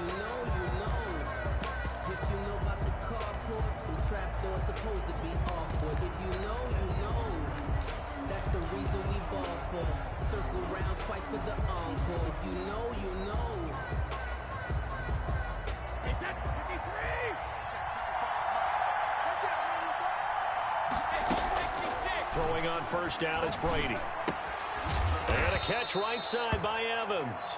you know, you know. If you know about the carport, the trapdoor's supposed to be awkward. If you know, you know. That's the reason we ball for. Circle round twice for the encore. If you know, you know. Throwing on first down is Brady. And a catch right side by Evans.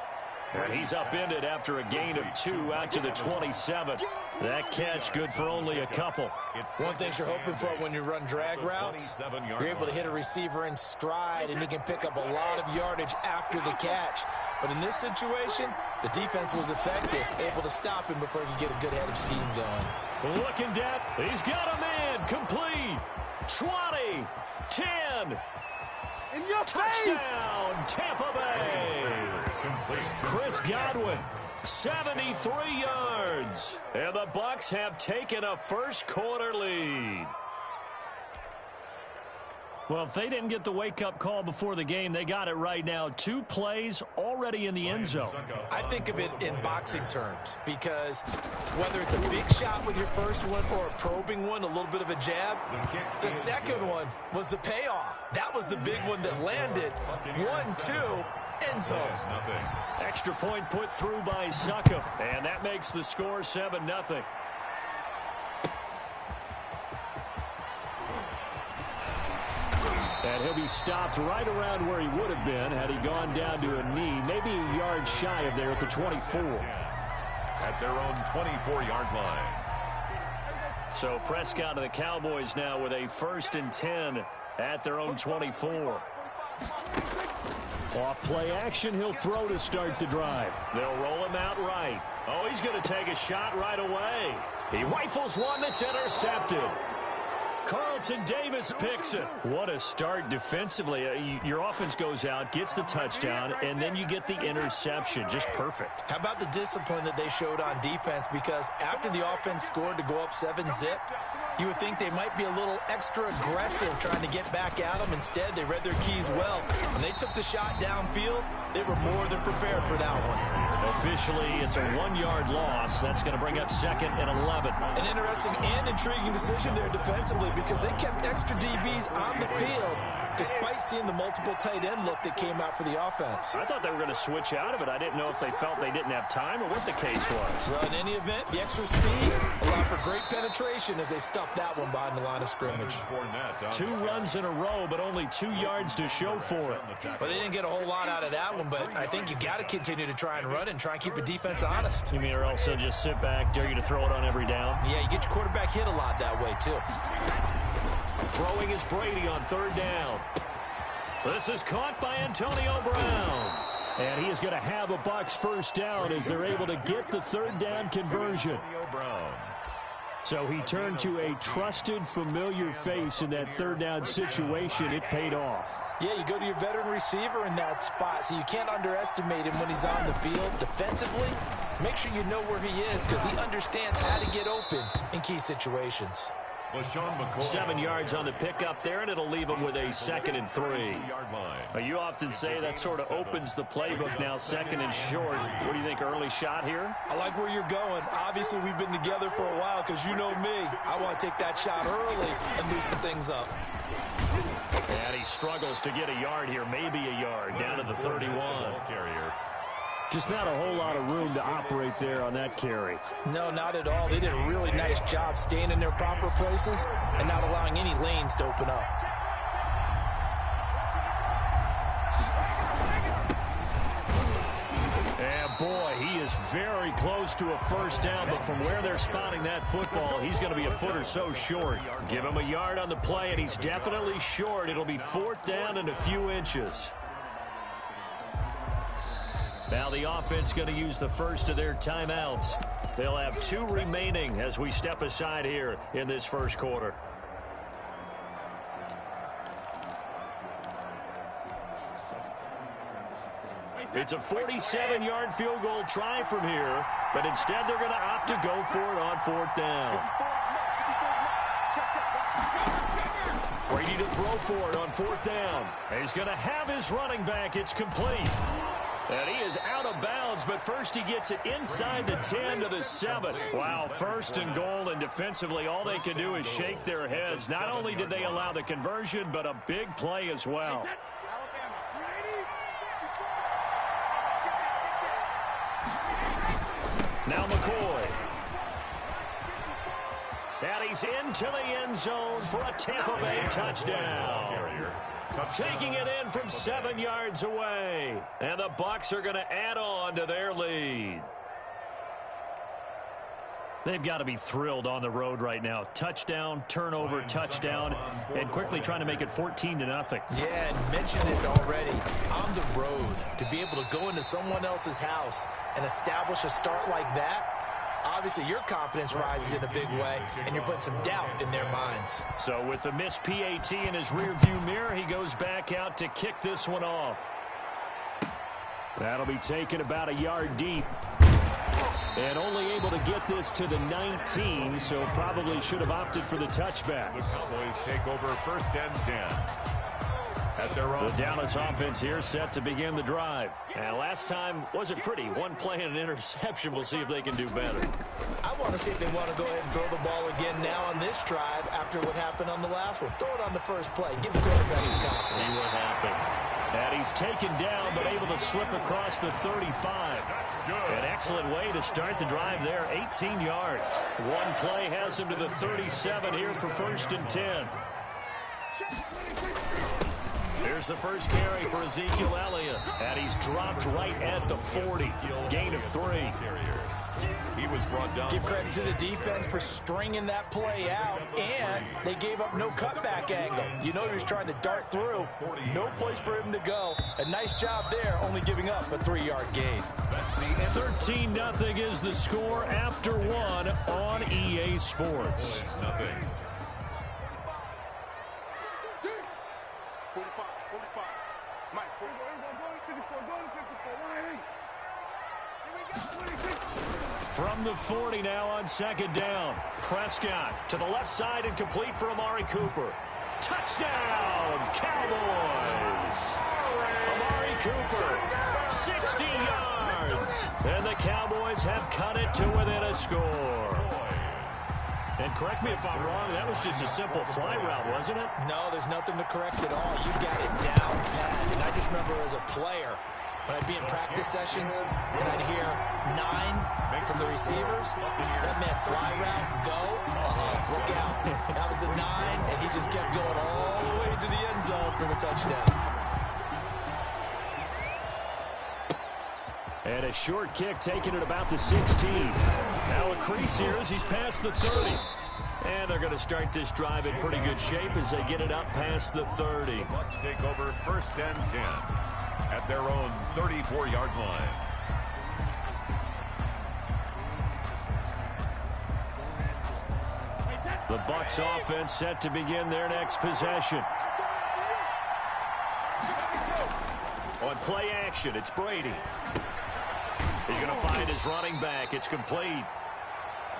And he's upended after a gain of 2 out to the 27. That catch good for only a couple. One thing you're hoping for when you run drag routes, you're able to hit a receiver in stride, and he can pick up a lot of yardage after the catch. But in this situation, the defense was effective, able to stop him before he could get a good head of steam going. Looking down. He's got a man. Complete. 20. 10. In your Touchdown, Tampa Bay. Chris Godwin, 73 yards. And the Bucs have taken a first quarter lead. Well, if they didn't get the wake-up call before the game, they got it right now. 2 plays already in the end zone. I think of it in boxing terms because whether it's a big shot with your first one or a probing one, a little bit of a jab, the second one was the payoff. That was the big one that landed. 1-2, end zone. Extra point put through by Succop, and that makes the score 7-0. And he'll be stopped right around where he would have been had he gone down to a knee, maybe a yard shy of there at the 24. At their own 24-yard line. So Prescott and the Cowboys now with a 1st and 10 at their own 24. Off play action, he'll throw to start the drive. They'll roll him out right. Oh, he's going to take a shot right away. He rifles one that's intercepted. Carlton Davis picks it. What a start defensively. Your offense goes out, gets the touchdown, and then you get the interception. Just perfect. How about the discipline that they showed on defense? Because after the offense scored to go up 7-zip, you would think they might be a little extra aggressive trying to get back at them. Instead, they read their keys well. When they took the shot downfield, they were more than prepared for that one. Officially, it's a 1-yard loss. That's going to bring up 2nd and 11. An interesting and intriguing decision there defensively because they kept extra DBs on the field despite seeing the multiple tight end look that came out for the offense. I thought they were going to switch out of it. I didn't know if they felt they didn't have time or what the case was. Well, in any event, the extra speed allowed for great penetration as they stuffed that one behind the line of scrimmage. 2 runs in a row, but only 2 yards to show for it. Well, they didn't get a whole lot out of that one, but I think you got to continue to try and run and try and keep the defense honest. You mean or else they'll just sit back, dare you to throw it on every down? Yeah, you get your quarterback hit a lot that way, too. Throwing is Brady on 3rd down. This is caught by Antonio Brown. And he is going to have a Bucs first down as they're able to get the 3rd down conversion. So he turned to a trusted, familiar face in that 3rd down situation. It paid off. Yeah, you go to your veteran receiver in that spot, so you can't underestimate him when he's on the field. Defensively, make sure you know where he is because he understands how to get open in key situations. 7 yards on the pickup there, and it'll leave him with a 2nd and 3. You often say that sort of opens the playbook now, 2nd and short. What do you think, early shot here? I like where you're going. Obviously, we've been together for a while because you know me. I want to take that shot early and loosen things up. And he struggles to get a yard here, maybe a yard, down to the 31. Just not a whole lot of room to operate there on that carry. No, not at all. They did a really nice job staying in their proper places and not allowing any lanes to open up. And boy, he is very close to a first down, but from where they're spotting that football, he's going to be a foot or so short. Give him a yard on the play, and he's definitely short. It'll be 4th down and a few inches. Now the offense going to use the first of their timeouts. They'll have 2 remaining as we step aside here in this first quarter. It's a 47-yard field goal try from here, but instead they're going to opt to go for it on 4th down. Brady to throw for it on 4th down. He's going to have his running back. It's complete. And he is out of bounds, but first he gets it inside the 10 to the 7. Wow, first and goal, and defensively all they can do is shake their heads. Not only did they allow the conversion, but a big play as well. Now McCoy. And he's into the end zone for a Tampa Bay touchdown. Taking it in from 7 yards away. And the Bucs are going to add on to their lead. They've got to be thrilled on the road right now. Touchdown, turnover, touchdown, and quickly trying to make it 14-0. Yeah, and mentioned it already. On the road, to be able to go into someone else's house and establish a start like that, obviously your confidence rises in a big way, and you're putting some doubt in their minds. So with the missed PAT in his rearview mirror, he goes back out to kick this one off. That'll be taken about a yard deep. And only able to get this to the 19, so probably should have opted for the touchback. The Cowboys take over 1st and 10. At their own. The Dallas offense here set to begin the drive. And last time wasn't pretty. One play and an interception. We'll see if they can do better. I want to see if they want to go ahead and throw the ball again now on this drive after what happened on the last one. Throw it on the first play. Give the quarterback some confidence. See what happens. And he's taken down, but able to slip across the 35. An excellent way to start the drive there, 18 yards. One play has him to the 37 here for 1st and 10. Here's the first carry for Ezekiel Elliott. And he's dropped right at the 40. Gain of 3. He was brought down. Give credit to the defense for stringing that play out, and they gave up no cutback angle. You know he was trying to dart through. No place for him to go. A nice job there, only giving up a 3-yard gain. 13-0 is the score after one on EA Sports. Nothing. From the 40 now on 2nd down. Prescott to the left side and complete for Amari Cooper. Touchdown, Cowboys! Amari Cooper, 60 yards. And the Cowboys have cut it to within a score. And correct me if I'm wrong, that was just a simple fly route, wasn't it? No, there's nothing to correct at all. You got it down pat. And I just remember as a player, when I'd be in practice sessions and I'd hear 9 from the receivers, that meant fly route, go, look out. That was the 9, and he just kept going all the way to the end zone for the touchdown. And a short kick taken at about the 16. Now a crease here as he's past the 30. And they're going to start this drive in pretty good shape as they get it up past the 30. Bucs take over 1st and 10 at their own 34-yard line. The Bucs offense set to begin their next possession. On play action, it's Brady. He's going to find his running back. It's complete.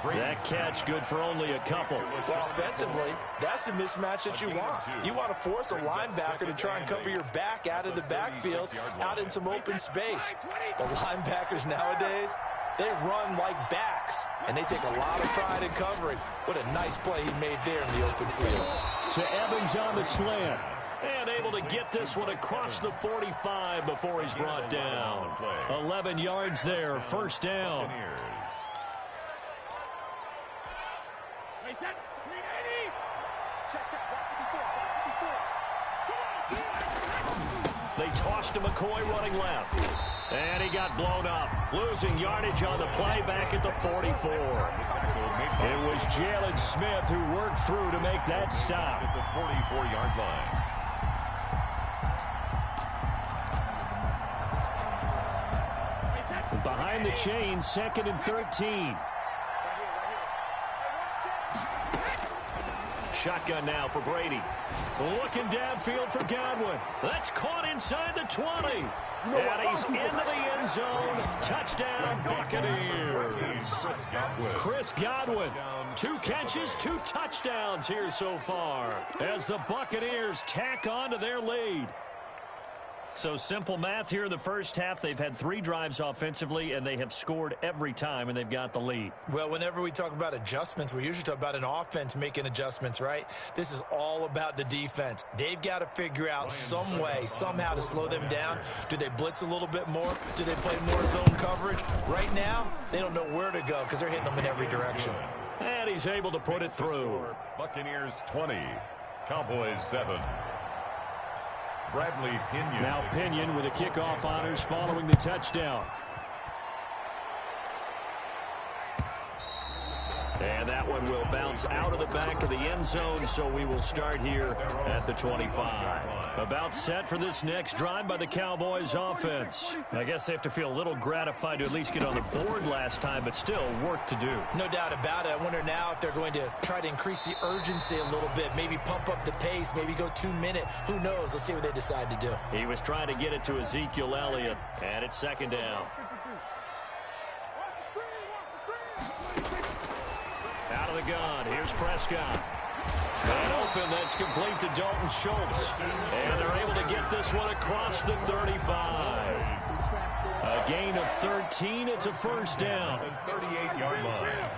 That catch good for only a couple. Well, offensively, that's the mismatch that you want. You want to force a linebacker to try and cover your back out of the backfield, out in some open space. The linebackers nowadays, they run like backs, and they take a lot of pride in covering. What a nice play he made there in the open field. To Evans on the slant. And able to get this one across the 45 before he's brought down. 11 yards there, 1st down. They tossed to McCoy running left. And he got blown up. Losing yardage on the play back at the 44. It was Jalen Smith who worked through to make that stop. At the 44-yard line. Behind the chain, 2nd and 13. Shotgun now for Brady. Looking downfield for Godwin. That's caught inside the 20. And he's into the end zone. Touchdown, Buccaneers. Chris Godwin. 2 catches, 2 touchdowns here so far as the Buccaneers tack on to their lead. So simple math here in the first half. They've had 3 drives offensively, and they have scored every time, and they've got the lead. Well, whenever we talk about adjustments, we usually talk about an offense making adjustments, right? This is all about the defense. They've got to figure out some way, somehow to slow them down. Do they blitz a little bit more? Do they play more zone coverage? Right now, they don't know where to go because they're hitting them in every direction. And he's able to put it through. Buccaneers 20, Cowboys 7. Bradley Pinion. Now Pinion with the kickoff honors following the touchdown. And that one will bounce out of the back of the end zone, so we will start here at the 25. About set for this next drive by the Cowboys offense. I guess they have to feel a little gratified to at least get on the board last time, but still work to do. No doubt about it. I wonder now if they're going to try to increase the urgency a little bit, maybe pump up the pace, maybe go 2-minute. Who knows? Let's see what they decide to do. He was trying to get it to Ezekiel Elliott, and it's second down. Out of the gun, here's Prescott. And open, that's complete to Dalton Schultz. And they're able to get this one across the 35. A gain of 13, it's a first down. 38-yard line.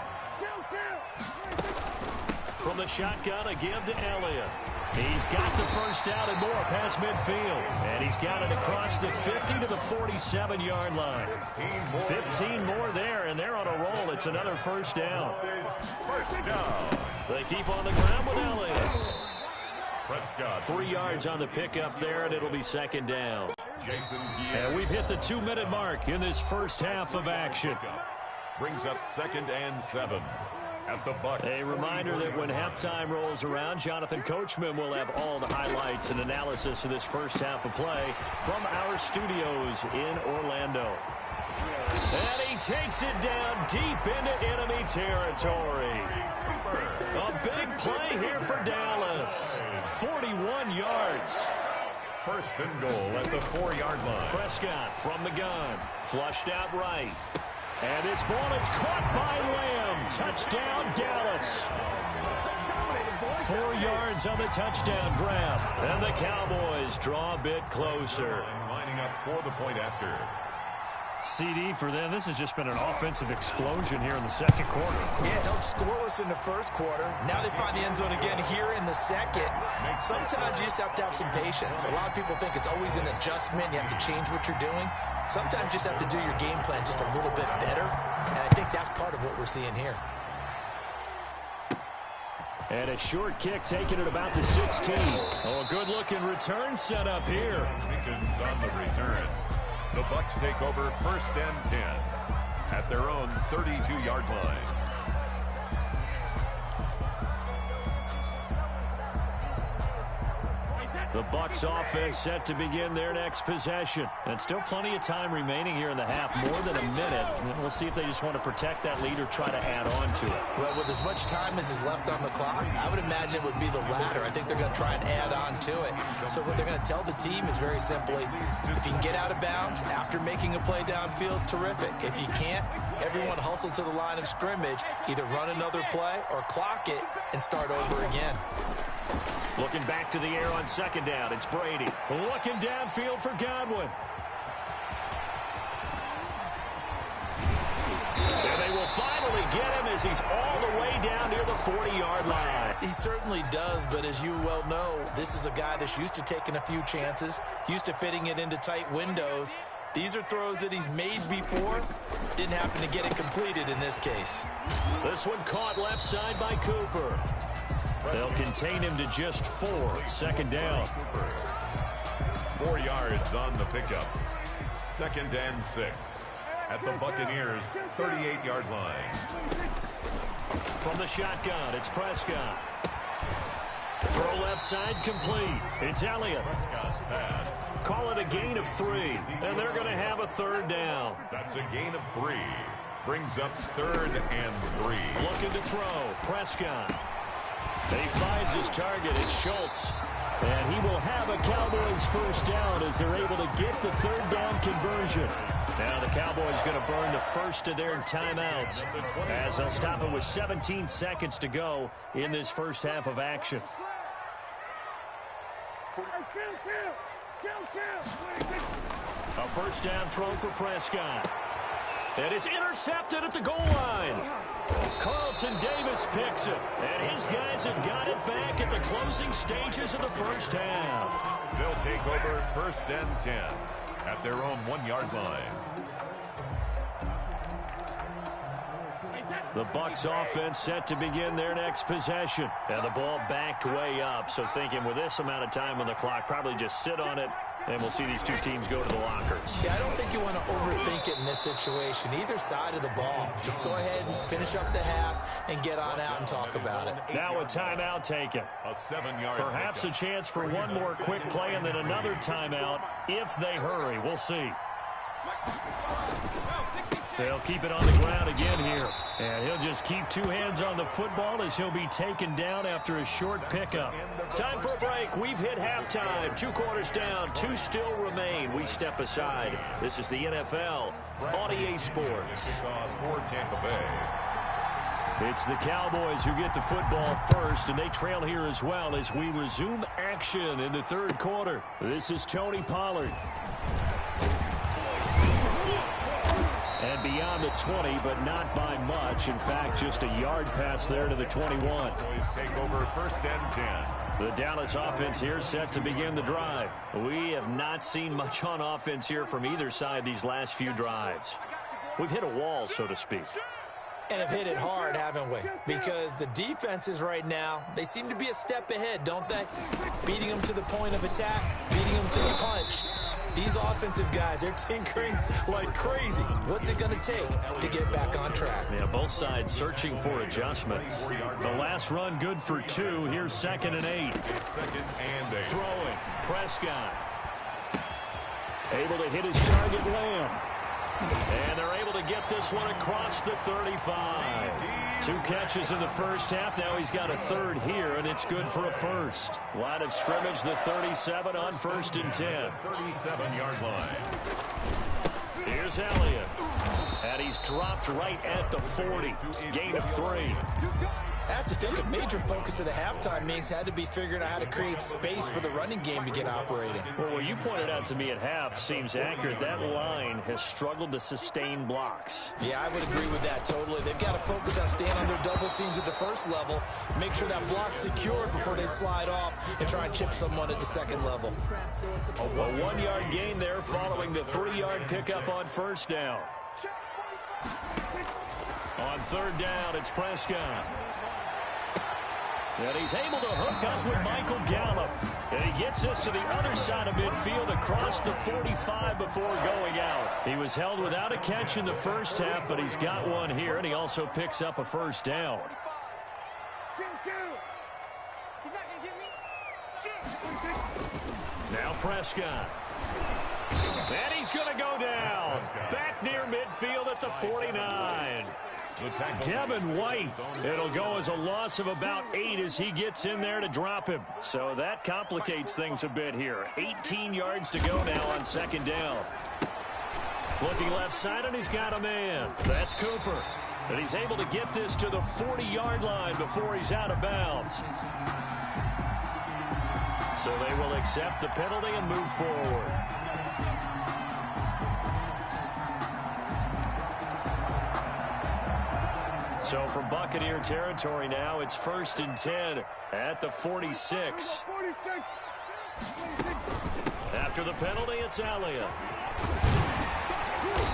From the shotgun, a give to Elliott. He's got the first down and more past midfield. And he's got it across the 50 to the 47-yard line. 15 more there, and they're on a roll. It's another first down. First down. They keep on the ground with Elliott. Prescott. 3 yards on the pickup there, and it'll be second down. Jason And we've hit the 2-minute mark in this first half of action. brings up 2nd and 7. At the Bucs. A reminder that when halftime rolls around, Jonathan Coachman will have all the highlights and analysis of this first half of play from our studios in Orlando. And he takes it down deep into enemy territory. A big play here for Dallas. 41 yards. First and goal at the 4-yard line. Prescott from the gun. Flushed out right. And this ball is caught by Lamb. Touchdown, Dallas. 4 yards on the touchdown grab. And the Cowboys draw a bit closer. Lining up for the point after. CD for them. This has just been an offensive explosion here in the second quarter. Yeah, held scoreless in the first quarter. Now they find the end zone again here in the second. Sometimes you just have to have some patience. A lot of people think it's always an adjustment. You have to change what you're doing. Sometimes you just have to do your game plan just a little bit better. And I think that's part of what we're seeing here. And a short kick taken at about the 16. Oh, a good-looking return set up here. Pickens on the return. The Bucs take over 1st and 10 at their own 32-yard line. The Bucs offense set to begin their next possession. And still plenty of time remaining here in the half, more than a minute. We'll see if they just want to protect that lead or try to add on to it. Well, with as much time as is left on the clock, I would imagine it would be the latter. I think they're going to try and add on to it. So what they're going to tell the team is very simply, if you can get out of bounds after making a play downfield, terrific. If you can't, everyone hustle to the line of scrimmage, either run another play or clock it and start over again. Looking back to the air on second down, it's Brady. Looking downfield for Godwin. And they will finally get him as he's all the way down near the 40-yard line. He certainly does, but as you well know, this is a guy that's used to taking a few chances, used to fitting it into tight windows. These are throws that he's made before. Didn't happen to get it completed in this case. This one caught left side by Cooper. They'll contain him to just 4. Second down. 4 yards on the pickup. 2nd and 6 at the Buccaneers' 38-yard line. From the shotgun, it's Prescott. Throw left side complete. It's Elliott. Prescott's pass. Call it a gain of 3, and they're going to have a third down. That's a gain of 3. Brings up 3rd and 3. Looking to throw. Prescott. And he finds his target. It's Schultz. And he will have a Cowboys first down as they're able to get the third down conversion. Now the Cowboys going to burn the first of their timeouts as they'll stop it with 17 seconds to go in this first half of action. A first down throw for Prescott. And it's intercepted at the goal line. Carlton Davis picks it. And his guys have got it back at the closing stages of the first half. They'll take over first and 10 at their own 1-yard line. The Bucs offense set to begin their next possession. And the ball backed way up. So thinking with this amount of time on the clock, probably just sit on it. And we'll see these two teams go to the lockers. Yeah, I don't think you want to overthink it in this situation. Either side of the ball. Just go ahead and finish up the half and get on out and talk about it. Now a timeout taken. A 7-yard Perhaps a chance for one more quick play and then another timeout if they hurry. We'll see. They'll keep it on the ground again here. And he'll just keep two hands on the football as he'll be taken down after a short pickup. Time for a break. We've hit halftime. 2 quarters down. 2 still remain. We step aside. This is the NFL on EA Sports. For Tampa Bay. It's the Cowboys who get the football first, and they trail here as well as we resume action in the third quarter. This is Tony Pollard. And beyond the 20, but not by much. In fact, just a yard pass there to the 21. Cowboys take over first and 10. The Dallas offense here set to begin the drive. We have not seen much on offense here from either side these last few drives. We've hit a wall, so to speak. And have hit it hard, haven't we? Because the defenses right now, they seem to be a step ahead, don't they? Beating them to the point of attack, beating them to the punch. These offensive guys, they're tinkering like crazy. What's it going to take to get back on track? Yeah, both sides searching for adjustments. The last run good for 2. Here's 2nd and 8. Second and 8. Throwing. Prescott. Able to hit his target, Lamb. And they're able to get this one across the 35. 2 catches in the first half. Now he's got a third here, and it's good for a first. Line of scrimmage, the 37 on 1st and 10. 37-yard line. Here's Elliott. And he's dropped right at the 40. Gain of 3. I have to think a major focus of the halftime meetings had to be figuring out how to create space for the running game to get operating. Well, what you pointed out to me at half seems accurate. That line has struggled to sustain blocks. Yeah, I would agree with that totally. They've got to focus on staying on their double teams at the first level, make sure that block's secured before they slide off and try and chip someone at the second level. A 1-yard gain there following the 3-yard pickup on first down. On third down, it's Prescott. And he's able to hook up with Michael Gallup. And he gets us to the other side of midfield across the 45 before going out. He was held without a catch in the first half, but he's got one here, and he also picks up a first down. Now Prescott. And he's going to go down. Back near midfield at the 49. Devin White. It'll go as a loss of about 8 as he gets in there to drop him. So that complicates things a bit here. 18 yards to go now on 2nd down. Looking left side, and he's got a man. That's Cooper. And he's able to get this to the 40-yard line before he's out of bounds. So they will accept the penalty and move forward. So from Buccaneer territory now, it's 1st and 10 at the 46. After the penalty, it's Elliott.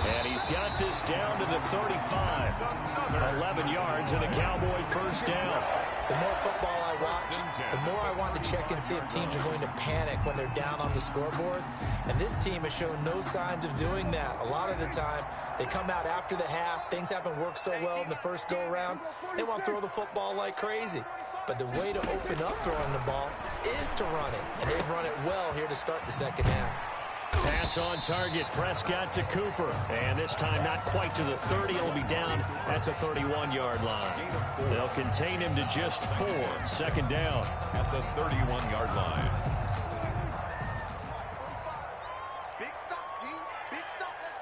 And he's got this down to the 35. 11 yards and a Cowboy first down. The more football I watch, the more I want to check and see if teams are going to panic when they're down on the scoreboard. And this team has shown no signs of doing that. A lot of the time, they come out after the half. Things haven't worked so well in the first go-around. They want to throw the football like crazy. But the way to open up throwing the ball is to run it. And they've run it well here to start the second half. Pass on target, Prescott to Cooper. And this time not quite to the 30. It'll be down at the 31-yard line. They'll contain him to just 4. 2nd down. At the 31-yard line. Big stop, D. Big stop. Let's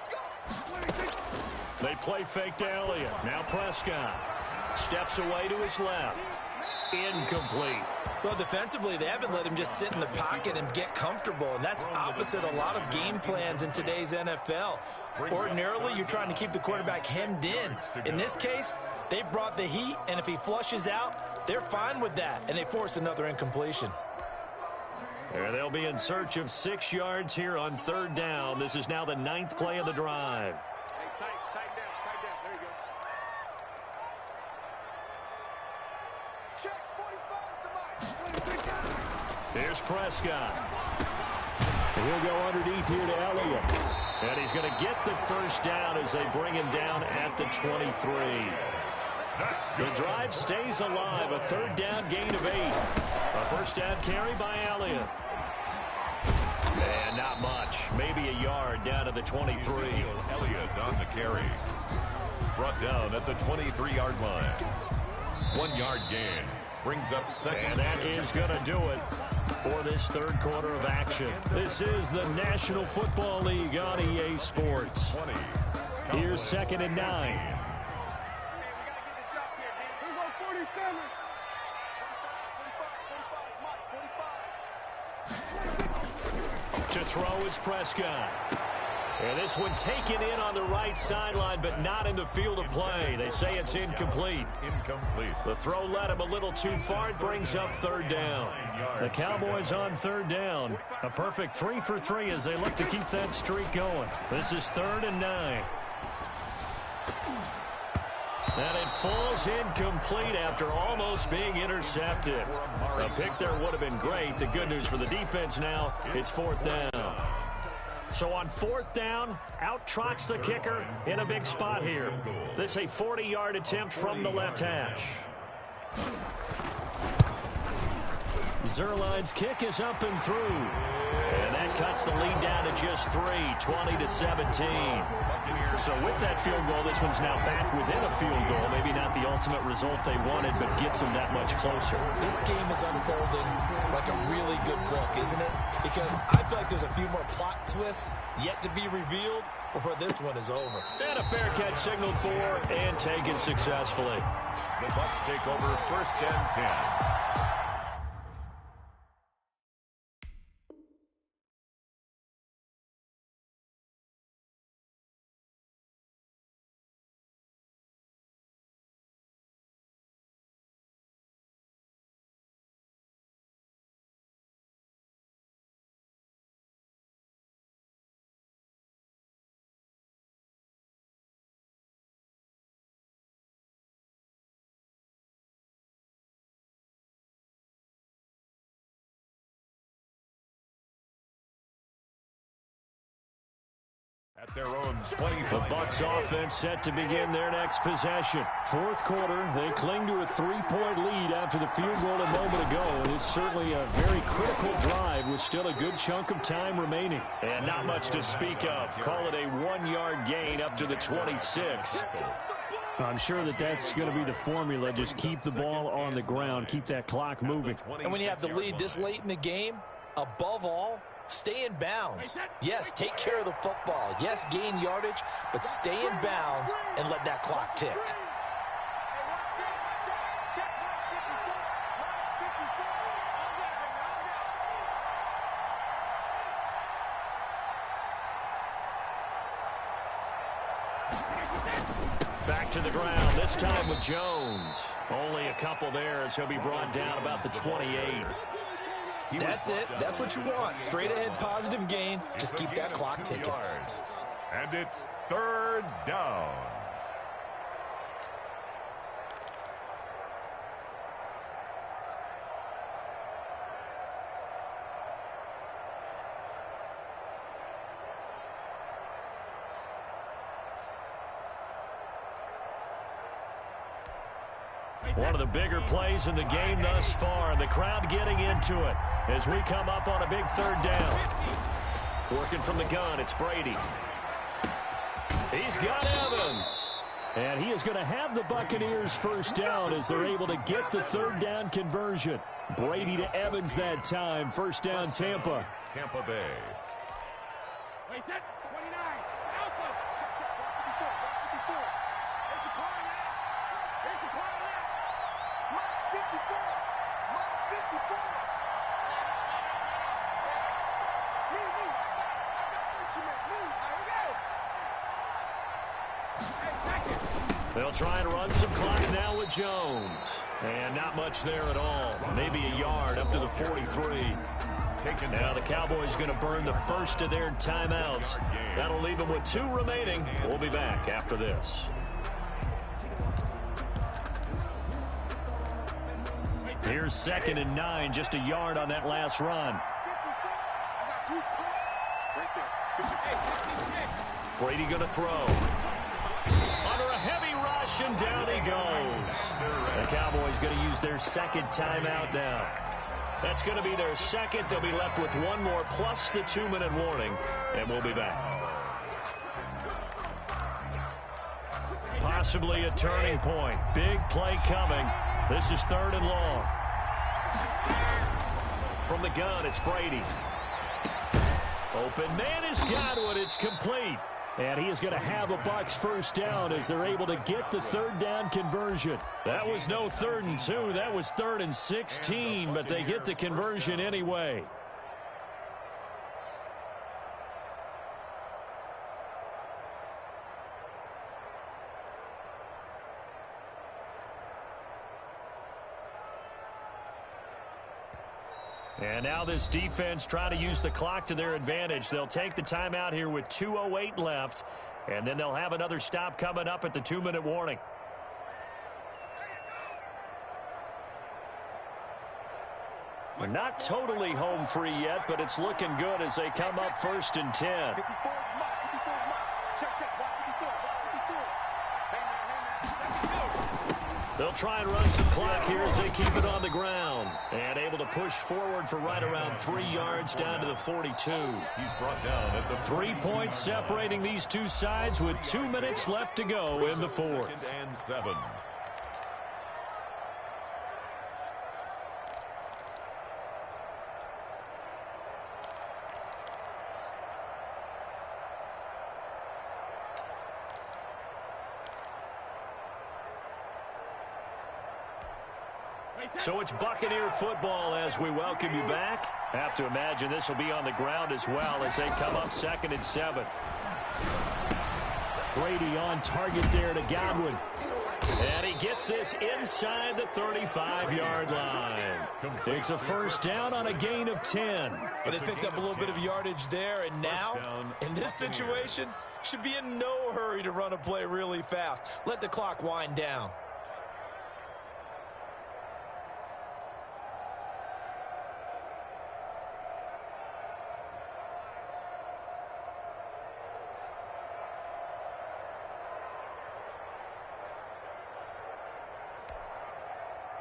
go. They play fake to Elliott. Now Prescott steps away to his left. Incomplete. Well, defensively, they haven't let him just sit in the pocket and get comfortable, and that's opposite a lot of game plans in today's NFL. Ordinarily, you're trying to keep the quarterback hemmed in. In this case, they brought the heat, and if he flushes out, they're fine with that, and they force another incompletion. They'll be in search of 6 yards here on 3rd down. This is now the 9th play of the drive. Hey, tighten down. There you go. Check 45 to Mike. Here's Prescott. He'll go underneath here to Elliott. And he's going to get the first down as they bring him down at the 23. The drive stays alive. A 3rd down gain of 8. A first down carry by Elliott. And not much. Maybe a yard down to the 23. Elliott on the carry. Brought down at the 23-yard line. 1 yard gain. Brings up 2nd. And that is going to do it for this 3rd quarter of action. This is the National Football League on EA Sports. Here's 2nd and 9. To throw is Prescott. And this one taken in on the right sideline, but not in the field of play. They say it's incomplete. The throw led him a little too far. It brings up 3rd down. The Cowboys on 3rd down. A perfect 3 for 3 as they look to keep that streak going. This is 3rd and 9. And it falls incomplete after almost being intercepted. A pick there would have been great. The good news for the defense now, it's 4th down. So on 4th down, out trots the kicker in a big spot here. This is a 40-yard attempt from the left hash. Zerline's kick is up and through. And that cuts the lead down to just 3, 20-17. So with that field goal, this one's now back within a field goal. Maybe not the ultimate result they wanted, but gets them that much closer. This game is unfolding like a really good book, isn't it? Because I feel like there's a few more plot twists yet to be revealed before this one is over. And a fair catch signaled for and taken successfully. The Bucs take over 1st and 10. At their own 25. The Bucs offense set to begin their next possession. 4th quarter, they cling to a 3-point lead after the field goal a moment ago. And it's certainly a very critical drive with still a good chunk of time remaining. And not much to speak of. Call it a 1-yard gain up to the 26. I'm sure that's going to be the formula. Just keep the ball on the ground. Keep that clock moving. And when you have the lead this late in the game, above all, stay in bounds. Yes, take care of the football. Yes, gain yardage, but stay in bounds and let that clock tick. Back to the ground, this time with Jones. Only a couple there as he'll be brought down about the 28. That's it. That's what you want. Straight ahead positive gain. Just keep that clock ticking. And it's 3rd down. One of the bigger plays in the game thus far. The crowd getting into it as we come up on a big 3rd down. Working from the gun, it's Brady. He's got Evans. And he is going to have the Buccaneers first down as they're able to get the 3rd down conversion. Brady to Evans that time. First down, Tampa. Tampa Bay. Wait, 29. Alpha. Check, 152. 152. There's a car now. There's a car now. Mike 54. Mike 54. They'll try and run some clock now with Jones. And not much there at all. Maybe a yard up to the 43. Now the Cowboys going to burn the first of their timeouts. That'll leave them with 2 remaining. We'll be back after this. Here's 2nd and 9, just a yard on that last run. Brady going to throw. Under a heavy rush, and down he goes. The Cowboys going to use their 2nd timeout now. That's going to be their 2nd. They'll be left with 1 more plus the 2-minute warning, and we'll be back. Possibly a turning point. Big play coming. This is 3rd and long. From the gun, it's Brady. Open man has got it. It's complete. And he is going to have a Bucs first down as they're able to get the 3rd down conversion. That was no 3rd and 2. That was 3rd and 16, but they get the conversion anyway. And now this defense trying to use the clock to their advantage. They'll take the timeout here with 2:08 left, and then they'll have another stop coming up at the 2-minute warning. Not totally home free yet, but it's looking good as they come up 1st and 10. They'll try and run some clock here as they keep it on the ground. And able to push forward for right around 3 yards down to the 42. He's brought down at the 3 points separating these two sides with 2 minutes left to go in the 4th. 2nd and 7. So it's Buccaneer football as we welcome you back. Have to imagine this will be on the ground as well as they come up 2nd and 7. Brady on target there to Godwin. And he gets this inside the 35-yard line. It's a first down on a gain of 10. But they picked up a little bit of yardage there, and now, in this situation, should be in no hurry to run a play really fast. Let the clock wind down.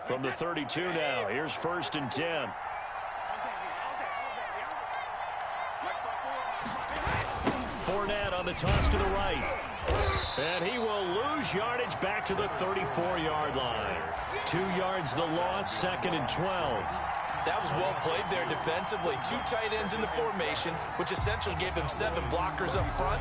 From the 32 now, here's 1st and 10. Fournette on the toss to the right. And he will lose yardage back to the 34-yard line. 2 yards the loss, 2nd and 12. That was well played there defensively. 2 tight ends in the formation, which essentially gave them 7 blockers up front.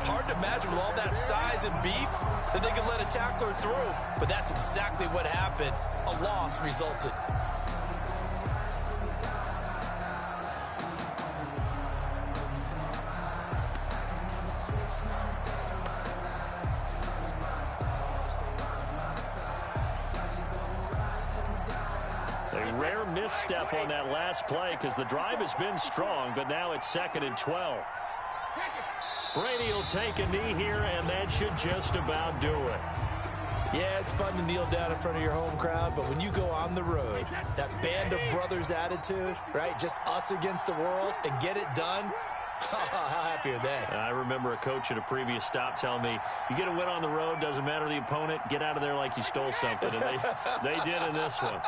Hard to imagine with all that size and beef that they could let a tackler through. But that's exactly what happened. A loss resulted. Misstep on that last play because the drive has been strong, but now it's 2nd and 12. Brady will take a knee here, and that should just about do it. Yeah, it's fun to kneel down in front of your home crowd, but when you go on the road, that band of brothers attitude, right, just us against the world, and get it done, how happy are they? I remember a coach at a previous stop telling me, you get a win on the road, doesn't matter the opponent, get out of there like you stole something, and they did in this one.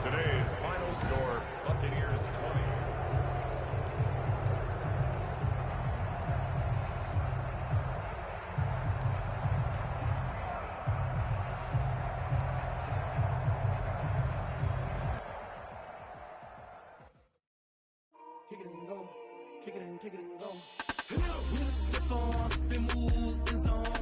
Today's final score, Buccaneers 20. Kick it and go. Kick it and go. With a step on, spin move, and zone.